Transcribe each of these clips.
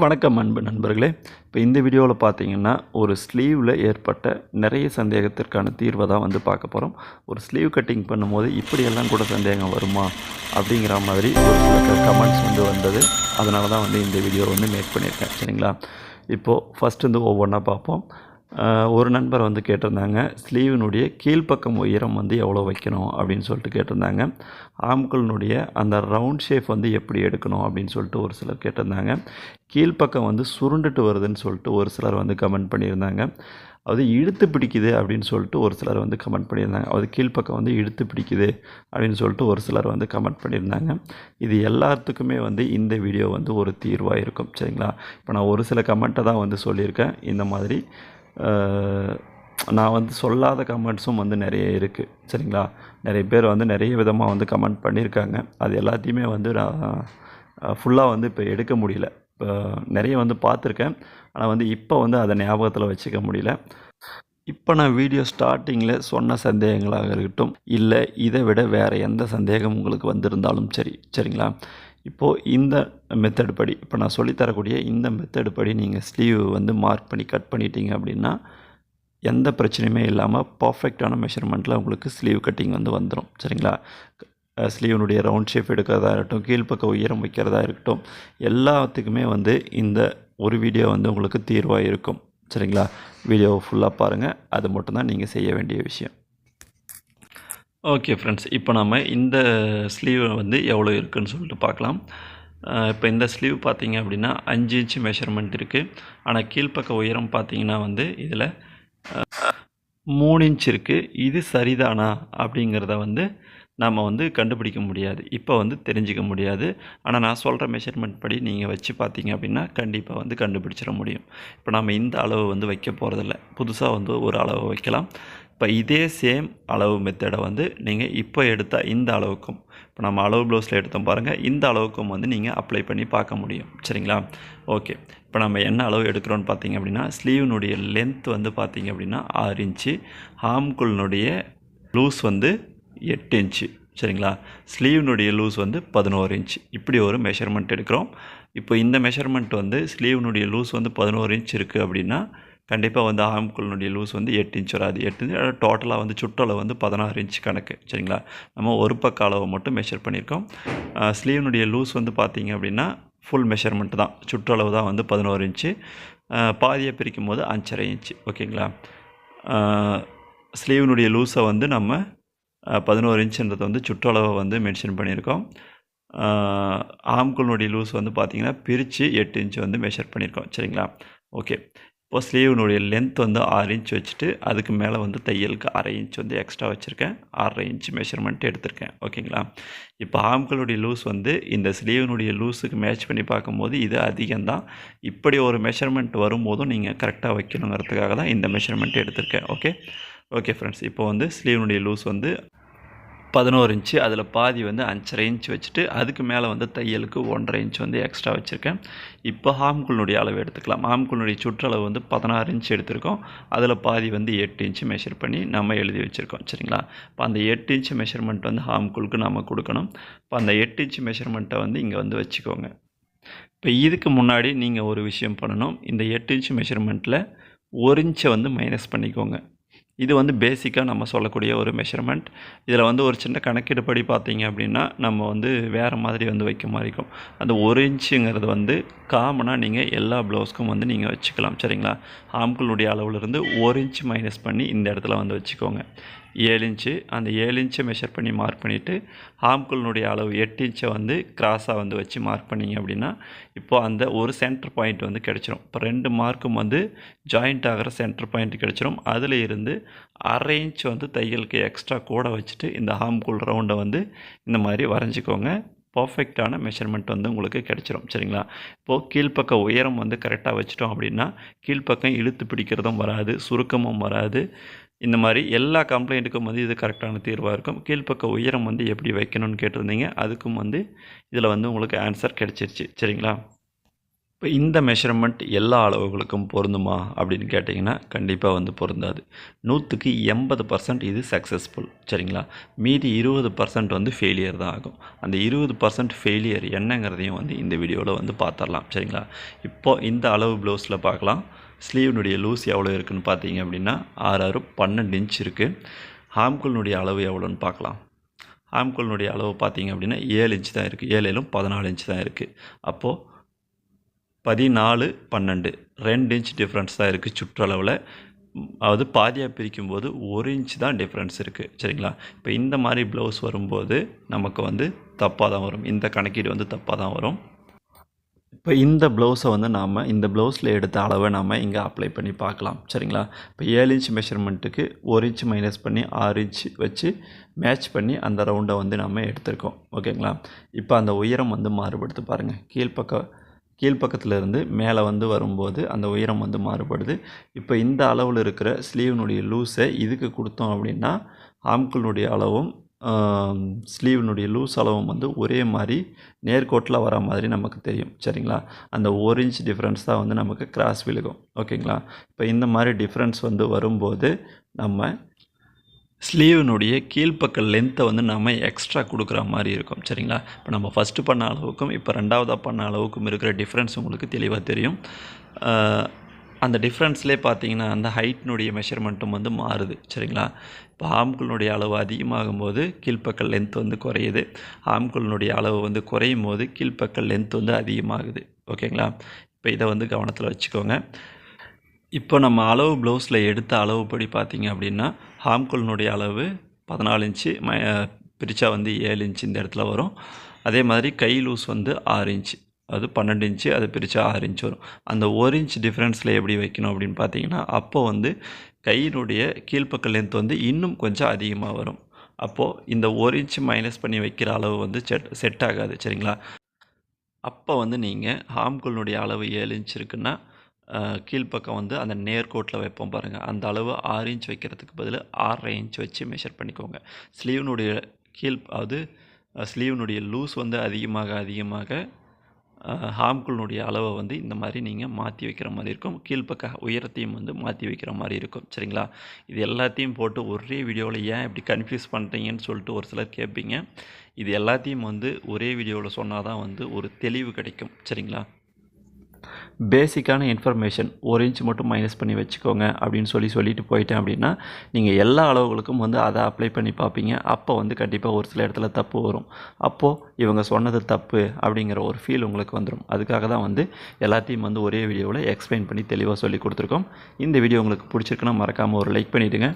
வணக்கம் அன்பு நண்பர்களே. இப்போ இந்த வீடியோவில் பார்த்தீங்கன்னா, ஒரு ஸ்லீவில் ஏற்பட்ட நிறைய சந்தேகத்திற்கான தீர்வை தான் பார்க்க போகிறோம். ஒரு ஸ்லீவ் கட்டிங் பண்ணும்போது இப்படியெல்லாம் கூட சந்தேகம் வருமா அப்படிங்கிற மாதிரி ஒரு சில கமெண்ட்ஸ் வந்தது. அதனால தான் இந்த வீடியோ மேக் பண்ணியிருக்கேன். சரிங்களா? இப்போது ஃபஸ்ட்டு ஒவ்வொன்றா பார்ப்போம். ஒரு நண்பர் கேட்டிருந்தாங்க, ஸ்லீவினுடைய கீழ்ப்பக்கம் உயரம் எவ்வளோ வைக்கணும் அப்படின்னு சொல்லிட்டு கேட்டிருந்தாங்க. ஆம்கள்னுடைய அந்த ரவுண்ட் ஷேப் எப்படி எடுக்கணும் அப்படின்னு சொல்லிட்டு ஒரு சிலர் கேட்டிருந்தாங்க. கீழ்ப்பக்கம் சுருண்டுட்டு வருதுன்னு சொல்லிட்டு ஒரு சிலர் கமெண்ட் பண்ணியிருந்தாங்க. அது இழுத்து பிடிக்குது அப்படின்னு சொல்லிட்டு ஒரு சிலர் கமெண்ட் பண்ணியிருந்தாங்க. அது கீழ்ப்பக்கம் இழுத்து பிடிக்குது அப்படின்னு சொல்லிட்டு ஒரு சிலர் கமெண்ட் பண்ணியிருந்தாங்க. இது எல்லாத்துக்குமே இந்த வீடியோ ஒரு தீர்வாக இருக்கும். சரிங்களா? இப்போ நான் ஒரு சில கமெண்ட்டை தான் சொல்லியிருக்கேன். இந்த மாதிரி நான் சொல்லாத கமெண்ட்ஸும் நிறைய இருக்குது. சரிங்களா? நிறைய பேர் நிறைய விதமாக கமெண்ட் பண்ணியிருக்காங்க. அது எல்லாத்தையுமே நான் ஃபுல்லாக இப்போ எடுக்க முடியல. இப்போ நிறைய பார்த்துருக்கேன். ஆனால் இப்போ அதை ஞாபகத்தில் வச்சுக்க முடியல. இப்போ நான் வீடியோ ஸ்டார்டிங்கில் சொன்ன சந்தேகங்களாக இருக்கட்டும், இல்லை இதை விட வேறு எந்த சந்தேகம் உங்களுக்கு வந்திருந்தாலும் சரி. சரிங்களா? இப்போது இந்த மெத்தட் படி, இப்போ நான் சொல்லித்தரக்கூடிய இந்த மெத்தட் படி நீங்கள் ஸ்லீவ் மார்க் பண்ணி கட் பண்ணிட்டீங்க அப்படின்னா எந்த பிரச்சனையுமே இல்லாமல் பர்ஃபெக்டான மெஷர்மெண்ட்டில் உங்களுக்கு ஸ்லீவ் கட்டிங் வந்துடும். சரிங்களா? ஸ்லீவனுடைய ரவுண்ட் ஷேப் எடுக்கிறதா இருக்கட்டும், கீழ்ப்பக்க உயரம் வைக்கிறதா இருக்கட்டும், எல்லாத்துக்குமே இந்த ஒரு வீடியோ உங்களுக்கு தீர்வாக இருக்கும். சரிங்களா? வீடியோவை ஃபுல்லாக பாருங்கள். அது மட்டும்தான் நீங்கள் செய்ய வேண்டிய விஷயம். ஓகே ஃப்ரெண்ட்ஸ், இப்போ நம்ம இந்த ஸ்லீவ் எவ்வளோ இருக்குதுன்னு சொல்லிட்டு பார்க்கலாம். இப்போ இந்த ஸ்லீவ் பார்த்திங்க அப்படின்னா 5 இன்ச்சு மெஷர்மெண்ட் இருக்குது. ஆனால் கீழ்ப்பக்க உயரம் பார்த்திங்கன்னா இதில் 3 இன்ச் இருக்குது. இது சரிதானா அப்படிங்கிறத நம்ம கண்டுபிடிக்க முடியாது. இப்போ தெரிஞ்சிக்க முடியாது. ஆனால் நான் சொல்கிற மெஷர்மெண்ட் படி நீங்கள் வச்சு பார்த்தீங்க அப்படின்னா கண்டிப்பாக கண்டுபிடிச்சிட முடியும். இப்போ நம்ம இந்த அளவு வைக்க போகிறதில்ல. புதுசாக ஒரு அளவு வைக்கலாம். இப்போ இதே சேம் அளவு மெத்தடை நீங்கள் இப்போ எடுத்தால் இந்த அளவுக்கும், இப்போ நம்ம அளவு ப்ளவுஸில் எடுத்தோம் பாருங்கள், இந்த அளவுக்கும் நீங்கள் அப்ளை பண்ணி பார்க்க முடியும். சரிங்களா? ஓகே. இப்போ நம்ம என்ன அளவு எடுக்கிறோன்னு பார்த்தீங்க அப்படின்னா, ஸ்லீவ்னுடைய லென்த் பார்த்தீங்க அப்படின்னா 6 இன்ச்சு, ஆம்குள்னுடைய லூஸ் 8 இன்ச்சு. சரிங்களா? ஸ்லீவ்னுடைய லூஸ் 11 இன்ச். இப்படி ஒரு மெஷர்மெண்ட் எடுக்கிறோம். இப்போ இந்த மெஷர்மெண்ட் ஸ்லீவ்னுடைய லூஸ் 11 இன்ச் இருக்குது அப்படின்னா கண்டிப்பாக ஆம்குள்னுடைய லூஸ் 8 இன்ச் வராது. 8 இன்ச் டோட்டலாக சுற்றளவு 16 இன்ச் கணக்கு. சரிங்களா? நம்ம ஒரு பக்க அளவை மட்டும் மெஷர் பண்ணியிருக்கோம். ஸ்லீவ்னுடைய லூஸ் பார்த்திங்க அப்படின்னா ஃபுல் மெஷர்மெண்ட் தான், சுற்றளவு தான் 11 இன்ச்சு. பாதியை பிரிக்கும் போது 5.5 இன்ச்சு. ஓகேங்களா? ஸ்லீவ்னுடைய லூஸை நம்ம 11 இன்ச்சுன்றதை சுற்றளவை மென்ஷன் பண்ணியிருக்கோம். ஆம்குள்னுடைய லூஸ் பார்த்திங்கன்னா பிரித்து 8 இன்ச்சு மெஷர் பண்ணியிருக்கோம். சரிங்களா? ஓகே. இப்போ ஸ்லீவ்னுடைய லென்த் 6 இன்ச் வச்சுட்டு அதுக்கு மேலே தையலுக்கு 1/2 இன்ச் எக்ஸ்ட்ரா வச்சுருக்கேன். 1/2 இன்ச் மெஷர்மெண்ட் எடுத்திருக்கேன். ஓகேங்களா? இப்போ ஆம்களுடைய லூஸ் இந்த ஸ்லீவ்னுடைய லூஸுக்கு மேட்ச் பண்ணி பார்க்கும்போது இது அதிகம்தான். இப்படி ஒரு மெஷர்மெண்ட் வரும்போதும் நீங்கள் கரெக்டாக வைக்கணுங்கிறதுக்காக தான் இந்த மெஷர்மெண்ட் எடுத்திருக்கேன். ஓகே ஃப்ரெண்ட்ஸ், இப்போ ஸ்லீவ்னுடைய லூஸ் 11 இன்ச்சு, அதில் பாதி 5.5 இன்ச் வச்சுட்டு அதுக்கு மேலே தையலுக்கு 1.5 இன்ச் எக்ஸ்ட்ரா வச்சுருக்கேன். இப்போ ஆம்குள்னுடைய அளவு எடுத்துக்கலாம். ஆம்குள்னுடைய சுற்றளவு 16 இன்ச் எடுத்திருக்கோம். அதில் பாதி 8 இன்ச்சு மெஷர் பண்ணி நம்ம எழுதி வச்சுருக்கோம். சரிங்களா? இப்போ அந்த 8 இன்ச்சு மெஷர்மெண்ட் ஆம்குளுக்கு நம்ம கொடுக்கணும். இப்போ அந்த 8 இன்ச்சு மெஷர்மெண்ட்டை இங்கே வச்சுக்கோங்க. இப்போ இதுக்கு முன்னாடி நீங்கள் ஒரு விஷயம் பண்ணணும். இந்த 8 இன்ச்சு மெஷர்மெண்ட்டில் 1 இன்ச்சை மைனஸ் பண்ணிக்கோங்க. இது பேசிக்காக நம்ம சொல்லக்கூடிய ஒரு மெஷர்மெண்ட். இதில் ஒரு சின்ன கணக்கீடுபடி பார்த்தீங்க அப்படின்னா நம்ம வேறு மாதிரி வைக்க மாதிரி இருக்கும். அந்த 1 இன்ச்சுங்கிறது காமனாக நீங்கள் எல்லா ப்ளவுஸ்க்கும் நீங்கள் வச்சுக்கலாம். சரிங்களா? ஆம்குளுடைய அளவுலேருந்து 1 இன்ச் மைனஸ் பண்ணி இந்த இடத்துல வச்சுக்கோங்க. 7 இன்ச்சு. அந்த 7 இன்ச்சை மெஷர் பண்ணி மார்க் பண்ணிவிட்டு ஆம்குள்னுடைய அளவு 8 இன்ச்சை கிராஸாக வச்சு மார்க் பண்ணிங்க அப்படின்னா இப்போது அந்த ஒரு சென்டர் பாயிண்ட் கிடச்சிரும். இப்போ 2 மார்க்கும் ஜாயிண்ட் ஆகிற சென்டர் பாயிண்ட் கிடச்சிரும். அதில் இருந்து 1/2 இன்ச் தையலுக்கு எக்ஸ்ட்ரா கூட வச்சுட்டு இந்த ஆம்குள் ரவுண்டை இந்த மாதிரி வரைஞ்சிக்கோங்க. பர்ஃபெக்டான மெஷர்மெண்ட் உங்களுக்கு கிடச்சிரும். சரிங்களா? இப்போது கீழ்ப்பக்க உயரம் கரெக்டாக வச்சிட்டோம் அப்படின்னா கீழ்ப்பக்கம் இழுத்து பிடிக்கிறதும் வராது, சுருக்கமும் வராது. இந்த மாதிரி எல்லா கம்ப்ளைண்ட்டுக்கும் இது கரெக்டான தீர்வாக இருக்கும். கீழ்ப்பக்க உயரம் எப்படி வைக்கணும்னு கேட்டிருந்தீங்க. அதுக்கும் இதில் உங்களுக்கு ஆன்சர் கிடச்சிருச்சு. சரிங்களா? இப்போ இந்த மெஷர்மெண்ட் எல்லா அளவுகளுக்கும் பொருந்துமா அப்படின்னு கேட்டிங்கன்னா கண்டிப்பாக வந்து பொருந்தாது. 100க்கு 80% இது சக்ஸஸ்ஃபுல். சரிங்களா? மீதி 20% வந்து ஃபெயிலியர் தான் ஆகும். அந்த 20% ஃபெயிலியர் என்னங்கிறதையும் வந்து இந்த வீடியோவில் வந்து பார்த்துடலாம். சரிங்களா? இப்போது இந்த அளவு ப்ளவுஸில் பார்க்கலாம். ஸ்லீவ்னுடைய லூஸ் எவ்வளோ இருக்குதுன்னு பார்த்தீங்க அப்படின்னா 6 12 இன்ச் இருக்குது. ஆம்கோல்னுடைய அளவு எவ்வளோன்னு பார்க்கலாம். ஆம்கோல்னுடைய அளவு பார்த்தீங்க அப்படின்னா 7 இன்ச் தான் இருக்குது. 7 14 இன்ச் தான் இருக்குது. அப்போது 14 12 2 இன்ச் டிஃப்ரென்ஸ் தான் இருக்குது சுற்றளவில். அதாவது பாதியாக பிரிக்கும்போது 1 இன்ச் தான் டிஃப்ரென்ஸ் இருக்குது. சரிங்களா? இப்போ இந்த மாதிரி ப்ளவுஸ் வரும்போது நமக்கு வந்து தப்பாக தான் வரும். இந்த கணக்கீடு வந்து தப்பாக தான் வரும். இப்போ இந்த ப்ளவுஸை வந்து நாம் இந்த ப்ளவுஸில் எடுத்த அளவை நாம் இங்கே அப்ளை பண்ணி பார்க்கலாம். சரிங்களா? இப்போ 7 இன்ச் மெஷர்மெண்ட்டுக்கு 1 இன்ச் மைனஸ் பண்ணி 6 இன்ச் வச்சு மேட்ச் பண்ணி அந்த ரவுண்டை வந்து நம்ம எடுத்திருக்கோம். ஓகேங்களா? இப்போ அந்த உயரம் வந்து மாறுபடுத்து பாருங்கள். கீழ்ப்பக்கத்தில் இருந்து மேலே வந்து வரும்போது அந்த உயரம் வந்து மாறுபடுது. இப்போ இந்த அளவில் இருக்கிற ஸ்லீவ்னுடைய லூஸை இதுக்கு கொடுத்தோம் அப்படின்னா ஆம்கோல்னுடைய அளவும் ஸ்லீவ்னுடைய லூஸ் அளவும் வந்து ஒரே மாதிரி நேர்கோட்டில் வர மாதிரி நமக்கு தெரியும். சரிங்களா? அந்த 1 இன்ச் டிஃப்ரென்ஸ் தான் வந்து நமக்கு கிராஸ் விழுகும். ஓகேங்களா? இப்போ இந்த மாதிரி டிஃப்ரென்ஸ் வந்து வரும்போது நம்ம ஸ்லீவ்னுடைய கீழ்ப்பக்க லென்த்தை வந்து நம்ம எக்ஸ்ட்ரா கொடுக்குற மாதிரி இருக்கும். சரிங்களா? இப்போ நம்ம ஃபஸ்ட்டு பண்ண அளவுக்கும் இப்போ ரெண்டாவதாக பண்ண அளவுக்கும் இருக்கிற டிஃப்ரென்ஸ் உங்களுக்கு தெளிவாக தெரியும். அந்த டிஃப்ரென்ஸ்லேயே பார்த்தீங்கன்னா அந்த ஹைட்னுடைய மெஷர்மெண்ட்டும் வந்து மாறுது. சரிங்களா? இப்போ ஆம்கோல்னுடைய அளவு அதிகமாகும் போது கீழ்ப்பக்க லென்த் வந்து குறையுது. ஆம்கோல்னுடைய அளவு வந்து குறையும் போது கீழ்ப்பக்க லென்த் வந்து அதிகமாகுது. ஓகேங்களா? இப்போ இதை வந்து கவனத்தில் வச்சுக்கோங்க. இப்போ நம்ம அளவு ப்ளவுஸில் எடுத்த அளவுப்படி பார்த்தீங்க அப்படின்னா ஆம்கோல்னுடைய அளவு 14 இன்ச்சு பிரித்தா வந்து 7 இன்ச்சு இந்த இடத்துல வரும். அதே மாதிரி கை லூஸ் வந்து 6 இன்ச்சு, அது 12 இன்ச்சு, அது பிரித்தா 6 இன்ச் வரும். அந்த 1 இன்ச் டிஃப்ரென்ஸில் எப்படி வைக்கணும் அப்படின்னு பார்த்தீங்கன்னா அப்போ வந்து கையினுடைய கீழ்ப்பக்க லென்த் வந்து இன்னும் கொஞ்சம் அதிகமாக வரும். அப்போது இந்த 1 இன்ச் மைனஸ் பண்ணி வைக்கிற அளவு வந்து செட் ஆகாது. சரிங்களா? அப்போ வந்து நீங்கள் ஆம்கோல்னுடைய அளவு 7 இன்ச் இருக்குன்னா கீழ்ப்பக்கம் வந்து அந்த நேர்கோட்டில் வைப்போம் பாருங்கள். அந்த அளவு 6 இன்ச் வைக்கிறதுக்கு பதில் 6.5 இன்ச் வச்சு மெஷர் பண்ணிக்கோங்க. ஸ்லீவ்னுடைய அதாவது ஸ்லீவ்னுடைய லூஸ் வந்து அதிகமாக ஆம்கோல்னுடைய அளவை வந்து இந்த மாதிரி நீங்கள் மாற்றி வைக்கிற மாதிரி இருக்கும். கீழ்ப்பக்க உயரத்தையும் வந்து மாற்றி வைக்கிற மாதிரி இருக்கும். சரிங்களா? இது எல்லாத்தையும் போட்டு ஒரே வீடியோவில் ஏன் இப்படி கன்ஃபியூஸ் பண்ணுறீங்கன்னு சொல்லிட்டு ஒரு சிலர் கேட்பீங்க. இது எல்லாத்தையும் வந்து ஒரே வீடியோவில் சொன்னால் தான் வந்து ஒரு தெளிவு கிடைக்கும். சரிங்களா? பேசிக்கான இன்ஃபர்மேஷன் 1 இன்ச் மட்டும் மைனஸ் பண்ணி வச்சுக்கோங்க அப்படின்னு சொல்லிட்டு போயிட்டேன் அப்படின்னா நீங்கள் எல்லா அளவுகளுக்கும் வந்து அதை அப்ளை பண்ணி பார்ப்பீங்க. அப்போ வந்து கண்டிப்பாக ஒரு சில இடத்துல தப்பு வரும். அப்போது இவங்க சொன்னது தப்பு அப்படிங்கிற ஒரு ஃபீல் உங்களுக்கு வந்துடும். அதுக்காக தான் வந்து எல்லாத்தையும் வந்து ஒரே வீடியோவில் எக்ஸ்பிளைன் பண்ணி தெளிவாக சொல்லி கொடுத்துருக்கோம். இந்த வீடியோ உங்களுக்கு பிடிச்சிருக்குன்னா மறக்காமல் ஒரு லைக் பண்ணிவிடுங்க.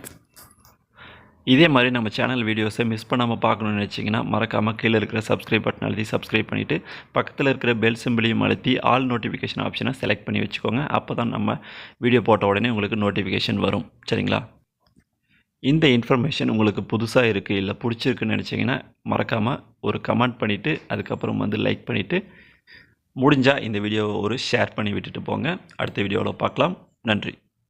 இதே மாதிரி நம்ம சேனல் வீடியோஸை மிஸ் பண்ணாமல் பார்க்கணுன்னு நினச்சிங்கன்னா மறக்காமல் கீழே இருக்கிற சப்ஸ்கிரைப் பட்டன் அழுத்தி சப்ஸ்கிரைப் பண்ணிவிட்டு பக்கத்தில் இருக்கிற பெல் சிம்பிளையும் அழுத்தி ஆல் நோட்டிஃபிகேஷன் ஆப்ஷனை செலக்ட் பண்ணி வச்சுக்கோங்க. அப்போ தான் நம்ம வீடியோ போட்ட உடனே உங்களுக்கு நோட்டிஃபிகேஷன் வரும். சரிங்களா? இந்த இன்ஃபர்மேஷன் உங்களுக்கு புதுசாக இருக்குது இல்லை பிடிச்சிருக்குன்னு நினச்சிங்கன்னா மறக்காமல் ஒரு கமெண்ட் பண்ணிவிட்டு அதுக்கப்புறம் வந்து லைக் பண்ணிவிட்டு முடிஞ்சால் இந்த வீடியோவை ஒரு ஷேர் பண்ணி விட்டுட்டு போங்க. அடுத்த வீடியோவில் பார்க்கலாம். நன்றி.